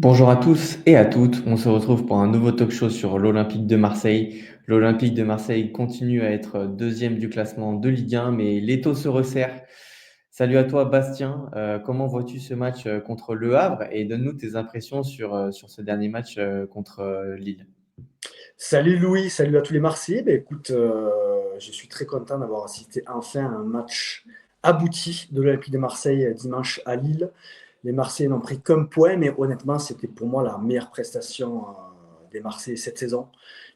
Bonjour à tous et à toutes. On se retrouve pour un nouveau talk show sur l'Olympique de Marseille. L'Olympique de Marseille continue à être deuxième du classement de Ligue 1, mais l'étau se resserre. Salut à toi, Bastien. Comment vois-tu ce match contre Le Havre et donne-nous tes impressions sur ce dernier match contre Lille. Salut Louis, salut à tous les Marseillais. Ben, écoute, je suis très content d'avoir assisté enfin à un match abouti de l'Olympique de Marseille dimanche à Lille. Les Marseillais n'ont pris qu'un point, mais honnêtement, c'était pour moi la meilleure prestation des Marseillais cette saison.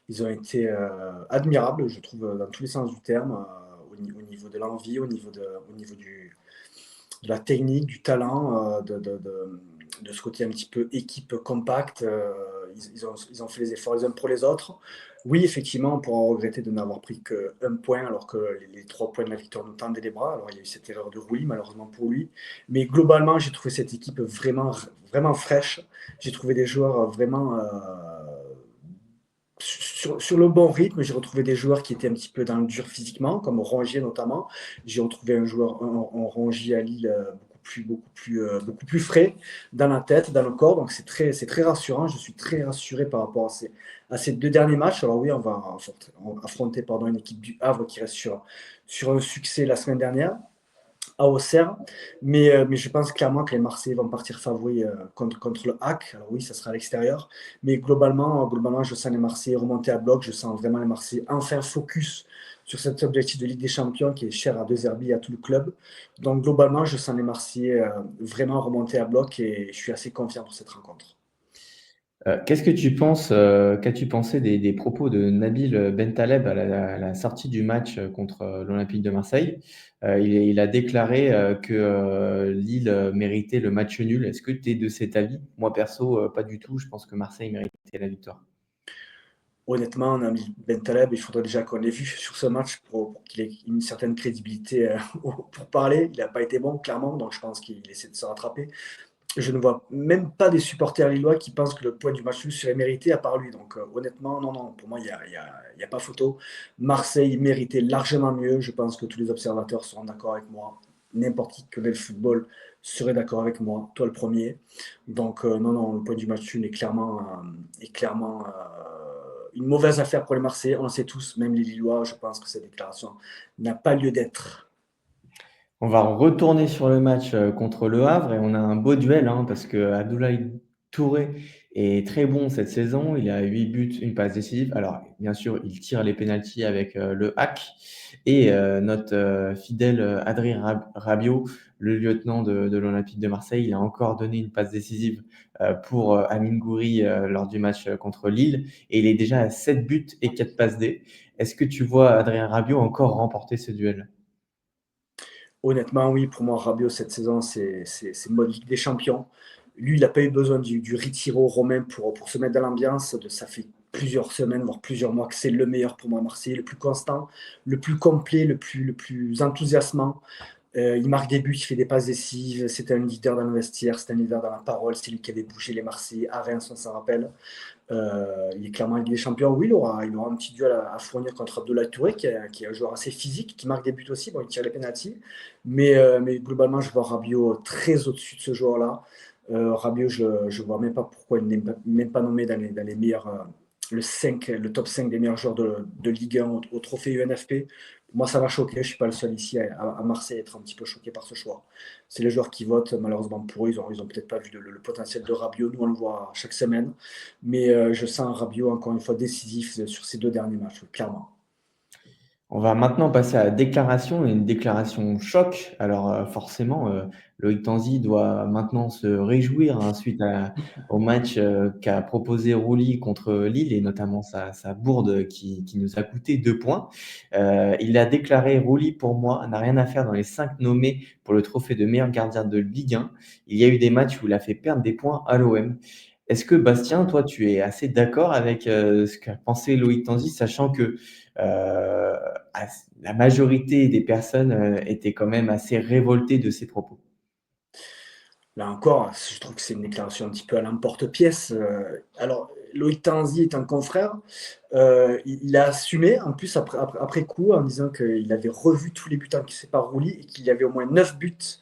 Ils ont été admirables, je trouve, dans tous les sens du terme, au niveau de l'envie, au niveau de la technique, du talent, de ce côté un petit peu équipe compacte. Ils ont fait les efforts les uns pour les autres. Oui, effectivement, on pourra regretter de n'avoir pris qu'un point alors que les 3 points de la victoire nous tendaient les bras. Alors il y a eu cette erreur de Rouy, malheureusement pour lui. Mais globalement, j'ai trouvé cette équipe vraiment, vraiment fraîche. J'ai trouvé des joueurs vraiment sur le bon rythme. J'ai retrouvé des joueurs qui étaient un petit peu dans le dur physiquement, comme Rongier notamment. J'ai retrouvé un Rongier à Lille beaucoup plus frais dans la tête, dans le corps. Donc c'est très rassurant. Je suis très rassuré par rapport à ces 2 derniers matchs. Alors oui, on va affronter une équipe du Havre qui reste sur un succès la semaine dernière à Auxerre. Mais je pense clairement que les Marseillais vont partir favoris contre le HAC. Alors oui, ça sera à l'extérieur. Mais globalement, je sens les Marseillais remonter à bloc. Je sens vraiment les Marseillais enfin focus sur cet objectif de Ligue des Champions qui est cher à De Zerbi et à tout le club. Donc globalement, je sens les Marseillais vraiment remonter à bloc et je suis assez confiant pour cette rencontre. Qu'est-ce que qu'as-tu pensé des propos de Nabil Bentaleb à la sortie du match contre l'Olympique de Marseille? Il a déclaré que Lille méritait le match nul. Est-ce que tu es de cet avis? Moi, perso, pas du tout. Je pense que Marseille méritait la victoire. Honnêtement, on a mis Bentaleb, il faudrait déjà qu'on l'ait vu sur ce match pour qu'il ait une certaine crédibilité pour parler. Il n'a pas été bon, clairement, donc je pense qu'il essaie de se rattraper. Je ne vois même pas des supporters lillois qui pensent que le point du match nul serait mérité à part lui. Donc honnêtement, non, non, pour moi, il y a pas photo. Marseille méritait largement mieux. Je pense que tous les observateurs seront d'accord avec moi. N'importe qui connaît le football serait d'accord avec moi, toi le premier. Donc non, non, le point du match nul est clairement une mauvaise affaire pour les Marseillais. On le sait tous, même les Lillois. Je pense que cette déclaration n'a pas lieu d'être. On va retourner sur le match contre Le Havre et on a un beau duel parce que Abdoulaye Touré est très bon cette saison. Il a 8 buts, une passe décisive. Alors, bien sûr, il tire les pénaltys avec le hack. Et notre fidèle Adrien Rabiot, le lieutenant de l'Olympique de Marseille, il a encore donné une passe décisive pour Amine Gouiri lors du match contre Lille. Et il est déjà à 7 buts et 4 passes D. Est-ce que tu vois Adrien Rabiot encore remporter ce duel? Honnêtement, oui, pour moi, Rabiot, cette saison, c'est mode Ligue des Champions. Lui, il n'a pas eu besoin du Ritiro romain pour se mettre dans l'ambiance. Ça fait plusieurs semaines, voire plusieurs mois que c'est le meilleur pour moi à Marseille, le plus constant, le plus complet, le plus enthousiasmant. Il marque des buts, il fait des passes décisives. C'était un leader dans le vestiaire, c'était un leader dans la parole. C'est lui qui avait bougé les Marseillais à Reims, on s'en rappelle. Il est clairement Ligue des Champions. Oui, il aura un petit duel à fournir contre Abdoulaye Touré, qui est un joueur assez physique, qui marque des buts aussi. Bon, il tire les pénaltys. Mais globalement, je vois Rabiot très au-dessus de ce joueur-là. Rabiot, je ne vois même pas pourquoi il n'est même pas nommé dans les meilleurs, le top 5 des meilleurs joueurs de Ligue 1 au trophée UNFP. Moi, ça m'a choqué. Je ne suis pas le seul ici à Marseille à être un petit peu choqué par ce choix. C'est les joueurs qui votent. Malheureusement pour eux, ils ont peut-être pas vu le potentiel de Rabiot. Nous, on le voit chaque semaine. Mais je sens un Rabiot, encore une fois, décisif sur ces 2 derniers matchs, clairement. On va maintenant passer à la déclaration, et une déclaration choc. Alors forcément, Loïc Tanzi doit maintenant se réjouir suite au match qu'a proposé Rouli contre Lille et notamment sa bourde qui nous a coûté 2 points. Il a déclaré: Rouli, pour moi, n'a rien à faire dans les 5 nommés pour le trophée de meilleur gardien de Ligue 1. Il y a eu des matchs où il a fait perdre des points à l'OM. Est-ce que Bastien, toi, tu es assez d'accord avec ce qu'a pensé Loïc Tanzi, sachant que euh, la majorité des personnes étaient quand même assez révoltées de ses propos? Là encore, je trouve que c'est une déclaration un petit peu à l'emporte-pièce. Alors, Loïc Tanzi est un confrère. Il a assumé, en plus, après coup, en disant qu'il avait revu tous les buts encaissés par Rouli et qu'il y avait au moins 9 buts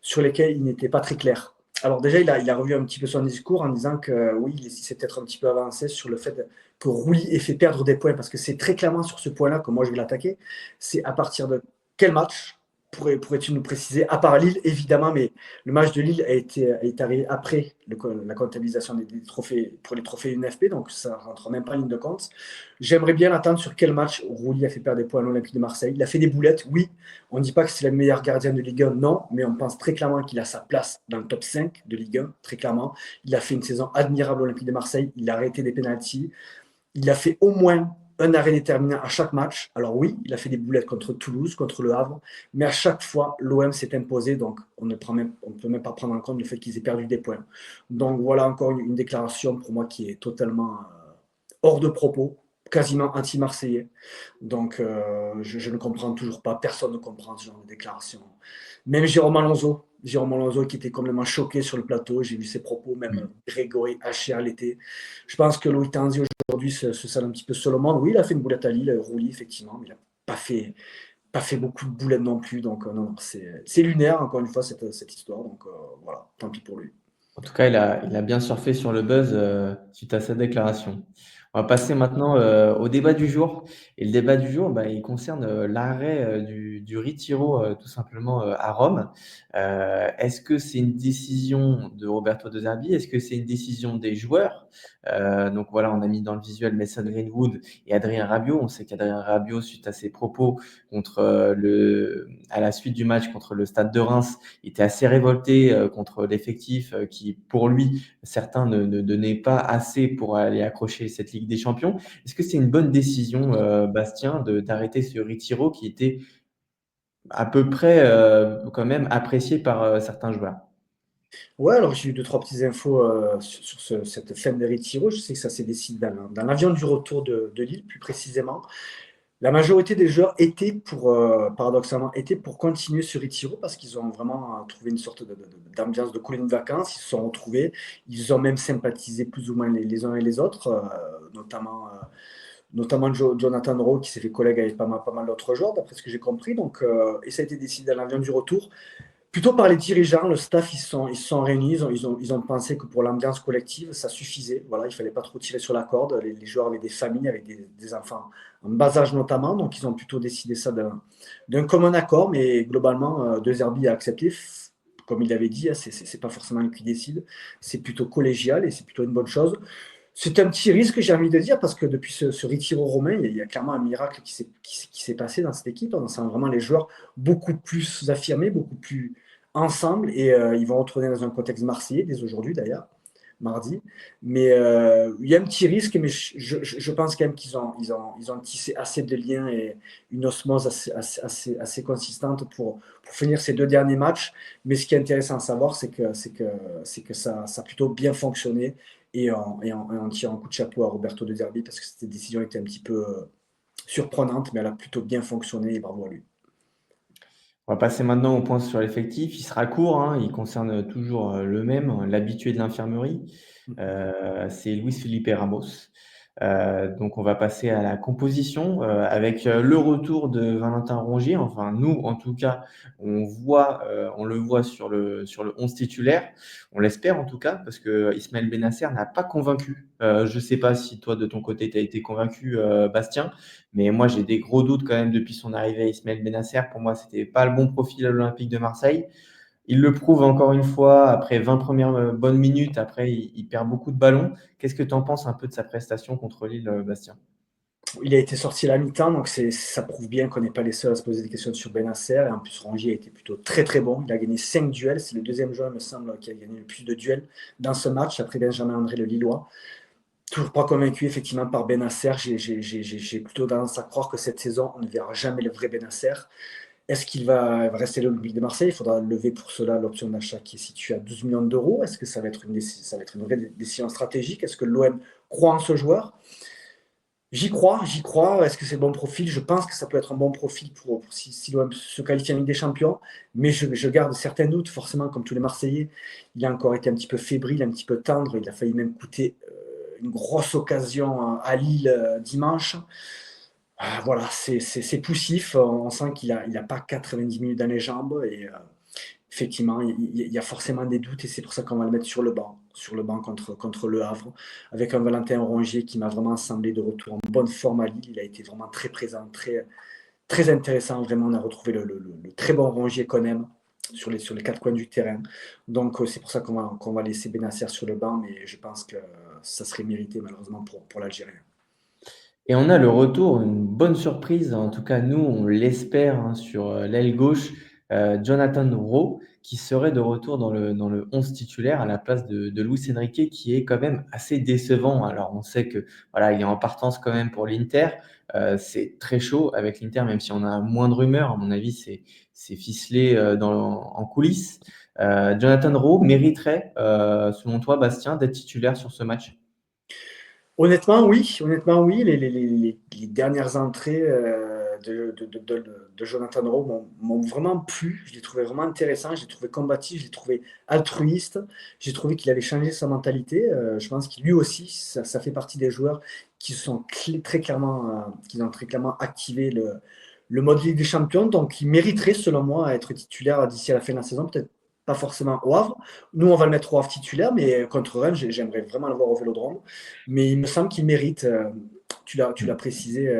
sur lesquels il n'était pas très clair. Alors déjà, il a revu un petit peu son discours en disant que oui, il s'est peut-être un petit peu avancé sur le fait que Rouli ait fait perdre des points, parce que c'est très clairement sur ce point-là que moi je vais l'attaquer. C'est à partir de quel match pourrais-tu nous préciser, à part Lille évidemment, mais le match de Lille est arrivé après la comptabilisation des trophées pour les trophées UNFP, donc ça rentre même pas en ligne de compte. J'aimerais bien attendre sur quel match Rouli a fait perdre des points à l'Olympique de Marseille. Il a fait des boulettes, oui. On ne dit pas que c'est le meilleur gardien de Ligue 1, non, mais on pense très clairement qu'il a sa place dans le top 5 de Ligue 1, très clairement. Il a fait une saison admirable à l'Olympique de Marseille, il a arrêté des pénaltys, il a fait au moins un arrêt déterminant à chaque match. Alors oui, il a fait des boulettes contre Toulouse, contre le Havre, mais à chaque fois, l'OM s'est imposé, donc on ne peut même pas prendre en compte le fait qu'ils aient perdu des points. Donc voilà encore une déclaration pour moi qui est totalement hors de propos, quasiment anti-marseillais. Donc je ne comprends toujours pas, personne ne comprend ce genre de déclaration. Même Jérôme Alonso qui était complètement choqué sur le plateau, j'ai vu ses propos, même Grégory Hacher l'été. Je pense que Loïc Tanzi aujourd'hui se sale un petit peu seul au monde. Oui, il a fait une boulette à Lille, Roulis effectivement, mais il n'a pas fait beaucoup de boulettes non plus. Donc non, c'est lunaire encore une fois cette histoire. Donc voilà, tant pis pour lui. En tout cas, il a bien surfé sur le buzz suite à cette déclaration. On va passer maintenant au débat du jour. Et le débat du jour, bah, il concerne l'arrêt du Retiro tout simplement à Rome. Est-ce que c'est une décision de Roberto De Zerbi? Est-ce que c'est une décision des joueurs? Donc voilà, on a mis dans le visuel Mason Greenwood et Adrien Rabiot. On sait qu'Adrien Rabiot, suite à ses propos à la suite du match contre le Stade de Reims, était assez révolté contre l'effectif qui, pour lui, certains ne donnaient pas assez pour aller accrocher cette Ligue des Champions. Est-ce que c'est une bonne décision, Bastien, d'arrêter ce Retiro qui était à peu près quand même apprécié par certains joueurs? Ouais, alors j'ai eu deux, trois petites infos sur cette fin de Retiro. Je sais que ça s'est décidé dans l'avion du retour de Lille, plus précisément. La majorité des joueurs étaient paradoxalement, étaient pour continuer sur Retiro parce qu'ils ont vraiment trouvé une sorte d'ambiance de colonie de vacances. Ils se sont retrouvés. Ils ont même sympathisé plus ou moins les uns et les autres, notamment Jonathan Rowe qui s'est fait collègue avec pas mal d'autres joueurs, d'après ce que j'ai compris. Donc, et ça a été décidé à l'avion du retour. Plutôt par les dirigeants, le staff, ils se sont réunis, ils ont pensé que pour l'ambiance collective, ça suffisait. Voilà, il ne fallait pas trop tirer sur la corde. Les joueurs avaient des familles, avec des enfants en bas âge notamment, donc ils ont plutôt décidé ça d'un commun accord, mais globalement, De Zerbi a accepté. Comme il l'avait dit, hein, c'est pas forcément lui qui décide, c'est plutôt collégial et c'est plutôt une bonne chose. C'est un petit risque, j'ai envie de dire, parce que depuis ce Retiro romain, il y a clairement un miracle qui s'est passé dans cette équipe. On sent vraiment les joueurs beaucoup plus affirmés, beaucoup plus ensemble, et ils vont retourner dans un contexte marseillais, dès aujourd'hui d'ailleurs, mardi. Mais il y a un petit risque, mais je pense quand même qu'ils ont tissé assez de liens et une osmose assez consistante pour finir ces deux derniers matchs. Mais ce qui est intéressant à savoir, c'est que ça a plutôt bien fonctionné. Et on tire un coup de chapeau à Roberto De Zerbi parce que cette décision était un petit peu surprenante, mais elle a plutôt bien fonctionné et bravo à lui. On va passer maintenant au point sur l'effectif. Il sera court, hein, il concerne toujours le même, hein, l'habitué de l'infirmerie. C'est Luis Felipe Ramos. Donc on va passer à la composition avec le retour de Valentin Rongier. Enfin, nous, en tout cas, on le voit sur le 11 titulaire. On l'espère en tout cas, parce que Ismaël Benasser n'a pas convaincu. Je ne sais pas si toi, de ton côté, tu as été convaincu, Bastien, mais moi, j'ai des gros doutes quand même depuis son arrivée à Ismaël Benasser. Pour moi, c'était pas le bon profil à l'Olympique de Marseille. Il le prouve encore une fois après 20 premières bonnes minutes. Après, il perd beaucoup de ballons. Qu'est-ce que tu en penses un peu de sa prestation contre Lille, Bastien? Il a été sorti à la mi-temps, donc ça prouve bien qu'on n'est pas les seuls à se poser des questions sur Benasser. Et en plus, Rongier a été plutôt très très bon. Il a gagné 5 duels. C'est le deuxième joueur, il me semble, qui a gagné le plus de duels dans ce match, après Benjamin André, le Lillois. Toujours pas convaincu effectivement par Benasser. J'ai plutôt tendance à croire que cette saison, on ne verra jamais le vrai Benasser. Est-ce qu'il va rester à l'Olympique de Marseille? Il faudra lever pour cela l'option d'achat qui est située à 12 millions d'euros. Est-ce que ça va être une vraie décision stratégique? Est-ce que l'OM croit en ce joueur? J'y crois, j'y crois. Est-ce que c'est le bon profil? Je pense que ça peut être un bon profil si l'OM se qualifie en Ligue des Champions, mais je garde certains doutes, forcément, comme tous les Marseillais. Il a encore été un petit peu fébrile, un petit peu tendre. Il a failli même coûter une grosse occasion à Lille dimanche. Voilà, c'est poussif. On sent qu'il a pas 90 minutes dans les jambes. Et effectivement, il y a forcément des doutes et c'est pour ça qu'on va le mettre sur le banc contre Le Havre, avec un Valentin Rongier qui m'a vraiment semblé de retour en bonne forme à Lille. Il a été vraiment très présent, très intéressant. Vraiment, on a retrouvé le très bon Rongier qu'on aime sur les quatre coins du terrain. Donc, c'est pour ça qu'on va laisser Benacer sur le banc, mais je pense que ça serait mérité malheureusement pour l'Algérien. Et on a le retour, une bonne surprise, en tout cas nous on l'espère, hein, sur l'aile gauche, Jonathan Rowe, qui serait de retour dans le 11 titulaire à la place de Luis Enrique, qui est quand même assez décevant. Alors on sait que voilà, il est en partance quand même pour l'Inter. C'est très chaud avec l'Inter, même si on a moins de rumeurs. À mon avis, c'est ficelé en coulisses. Jonathan Rowe mériterait, selon toi, Bastien, d'être titulaire sur ce match? Honnêtement, oui. Les dernières entrées de Jonathan Rowe m'ont vraiment plu. Je l'ai trouvé vraiment intéressant, je l'ai trouvé combatif, je l'ai trouvé altruiste. J'ai trouvé qu'il avait changé sa mentalité. Je pense que lui aussi, ça fait partie des joueurs qui sont très clairement, qui ont très clairement activé le mode Ligue des Champions. Donc, il mériterait, selon moi, à être titulaire d'ici à la fin de la saison. Peut-être pas forcément au Havre. Nous, on va le mettre au Havre titulaire, mais contre Rennes, j'aimerais vraiment le voir au Vélodrome. Mais il me semble qu'il mérite, tu l'as précisé,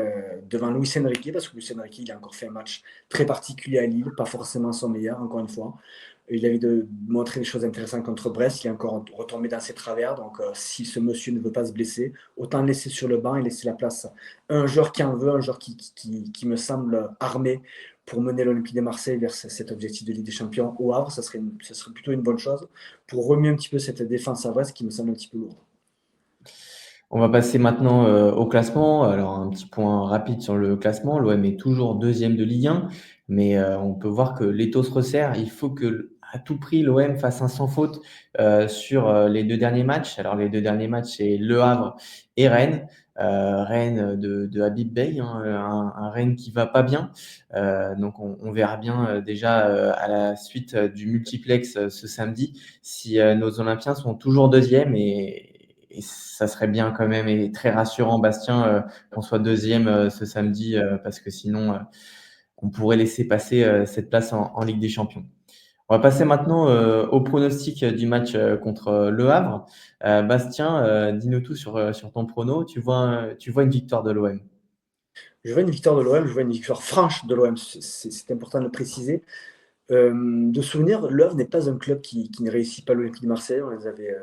devant Luis Enrique, parce que Luis Enrique, il a encore fait un match très particulier à Lille, pas forcément son meilleur, encore une fois. Il avait montré des choses intéressantes contre Brest, il est encore retombé dans ses travers. Donc, si ce monsieur ne veut pas se blesser, autant le laisser sur le banc et laisser la place à un joueur qui en veut, un joueur qui me semble armé pour mener l'Olympique de Marseille vers cet objectif de Ligue des Champions au Havre. Ça serait plutôt une bonne chose pour remuer un petit peu cette défense à Brest qui me semble un petit peu lourde. On va passer maintenant au classement. Alors, un petit point rapide sur le classement. L'OM est toujours deuxième de Ligue 1, mais on peut voir que l'étau se resserre. Il faut que, à tout prix, l'OM fasse un sans faute sur les deux derniers matchs. Alors, les deux derniers matchs, c'est Le Havre et Rennes. Rennes de Habib Beye, hein, un Rennes qui va pas bien. Donc, on verra bien déjà à la suite du multiplex ce samedi si nos Olympiens sont toujours deuxième et ça serait bien quand même et très rassurant, Bastien, qu'on soit deuxième ce samedi, parce que sinon, on pourrait laisser passer cette place en Ligue des Champions. On va passer maintenant au pronostic du match contre Le Havre. Bastien, dis-nous tout sur ton prono. Tu vois une victoire de l'OM? Je vois une victoire de l'OM, je vois une victoire franche de l'OM, c'est important de le préciser. De souvenir, Le Havre n'est pas un club qui ne réussit pas l'Olympique de Marseille. On les avait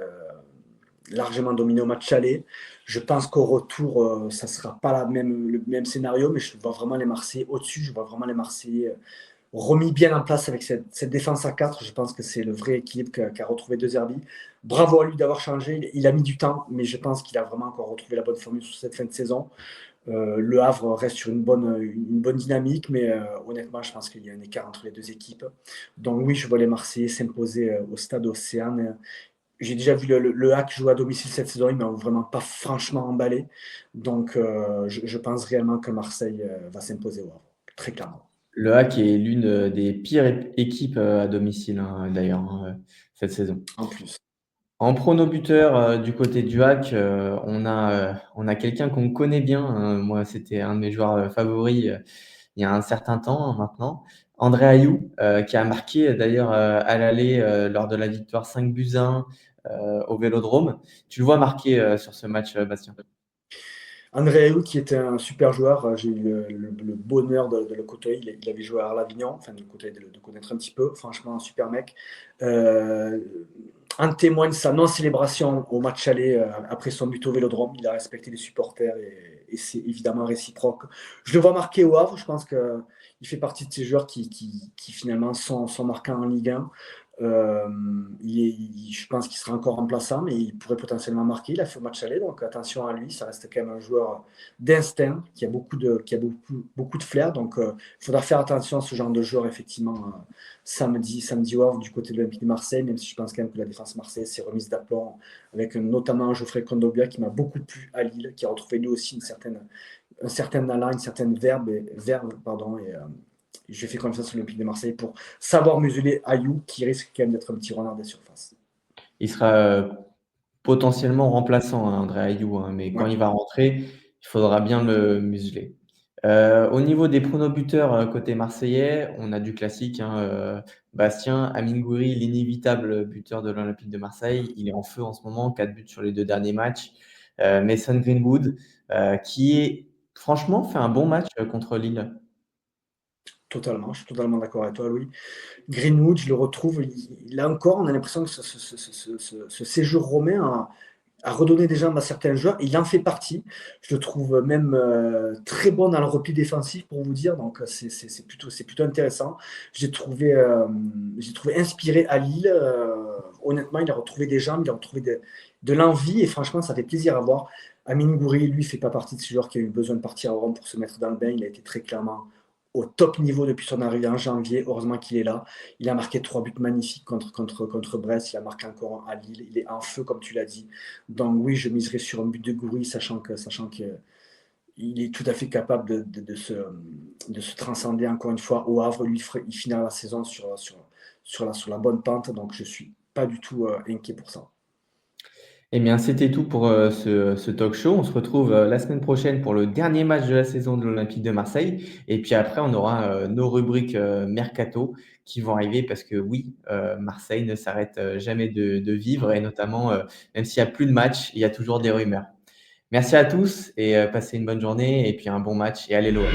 largement dominés au match aller. Je pense qu'au retour, ça ne sera pas le même scénario, mais je vois vraiment les Marseillais au-dessus. Je vois vraiment les Marseillais remis bien en place avec cette défense à 4. Je pense que c'est le vrai équilibre qu'a retrouvé De Zerbi. Bravo à lui d'avoir changé. Il a mis du temps, mais je pense qu'il a vraiment encore retrouvé la bonne formule sur cette fin de saison. Le Havre reste sur une bonne dynamique, mais honnêtement, je pense qu'il y a un écart entre les deux équipes. Donc oui, je vois les Marseillais s'imposer au stade Océane. J'ai déjà vu le HAC jouer à domicile cette saison, il m'a vraiment pas franchement emballé. Donc je pense réellement que Marseille va s'imposer au Havre, très clairement. Le HAC est l'une des pires équipes à domicile, hein, d'ailleurs, hein, cette saison. En plus. En prono buteur du côté du HAC, on a quelqu'un qu'on connaît bien, hein. Moi, c'était un de mes joueurs favoris il y a un certain temps, hein, maintenant. André Ayou, qui a marqué d'ailleurs à l'aller lors de la victoire 5-1 au Vélodrome. Tu le vois marquer sur ce match, Bastien? André Ayew, qui était un super joueur, j'ai eu le bonheur de le côtoyer. Il avait joué à Arles-Avignon, enfin de le connaître un petit peu. Franchement, un super mec. Euh, En témoigne sa non-célébration au match aller après son but au Vélodrome. Il a respecté les supporters et c'est évidemment réciproque. Je le vois marqué au Havre. Je pense qu'il fait partie de ces joueurs qui finalement sont marquants en Ligue 1. Je pense qu'il sera encore remplaçant, mais il pourrait potentiellement marquer. Il a fait le match aller, donc attention à lui. Ça reste quand même un joueur d'instinct qui a beaucoup de flair. Donc il faudra faire attention à ce genre de joueur, effectivement, samedi au Havre du côté de l'Olympique de Marseille, même si je pense quand même que la défense marseillaise s'est remise d'aplomb, avec notamment Geoffrey Kondogbia qui m'a beaucoup plu à Lille, qui a retrouvé lui aussi un certain allant, une certaine verve, pardon, et je fais confiance à l'Olympique de Marseille pour savoir museler Ayou, qui risque quand même d'être un petit renard des surfaces. Il sera potentiellement remplaçant, hein, André Ayou, hein, mais quand Ouais. il va rentrer, il faudra bien le museler. Au niveau des pronos buteurs, côté marseillais, on a du classique, hein, Bastien, Amine Gouiri, l'inévitable buteur de l'Olympique de Marseille. Il est en feu en ce moment, 4 buts sur les 2 derniers matchs. Mason Greenwood, qui est franchement fait un bon match, contre Lille. Totalement, je suis totalement d'accord avec toi, Louis. Greenwood, je le retrouve, là encore, on a l'impression que ce séjour romain a redonné des jambes à certains joueurs. Il en fait partie. Je le trouve même très bon dans le repli défensif, pour vous dire. Donc, c'est plutôt intéressant. J'ai trouvé inspiré à Lille. Honnêtement, il a retrouvé des jambes, il a retrouvé de l'envie. Et franchement, ça fait plaisir à voir. Amine Gouiri, lui, fait pas partie de ces joueurs qui a eu besoin de partir à Rome pour se mettre dans le bain. Il a été très clairement au top niveau depuis son arrivée en janvier. Heureusement qu'il est là. Il a marqué 3 buts magnifiques contre Brest. Il a marqué encore un à Lille. Il est en feu, comme tu l'as dit. Donc oui, je miserais sur un but de Gouiri, sachant qu'il est tout à fait capable de se transcender encore une fois au Havre. Lui, il finira la saison sur la bonne pente. Donc je ne suis pas du tout inquiet pour ça. Eh bien, c'était tout pour, ce talk show. On se retrouve, la semaine prochaine pour le dernier match de la saison de l'Olympique de Marseille et puis après on aura, nos rubriques, mercato qui vont arriver parce que oui, Marseille ne s'arrête, jamais de vivre et notamment, même s'il y a plus de matchs, il y a toujours des rumeurs. Merci à tous et passez une bonne journée et puis un bon match et allez l'OM.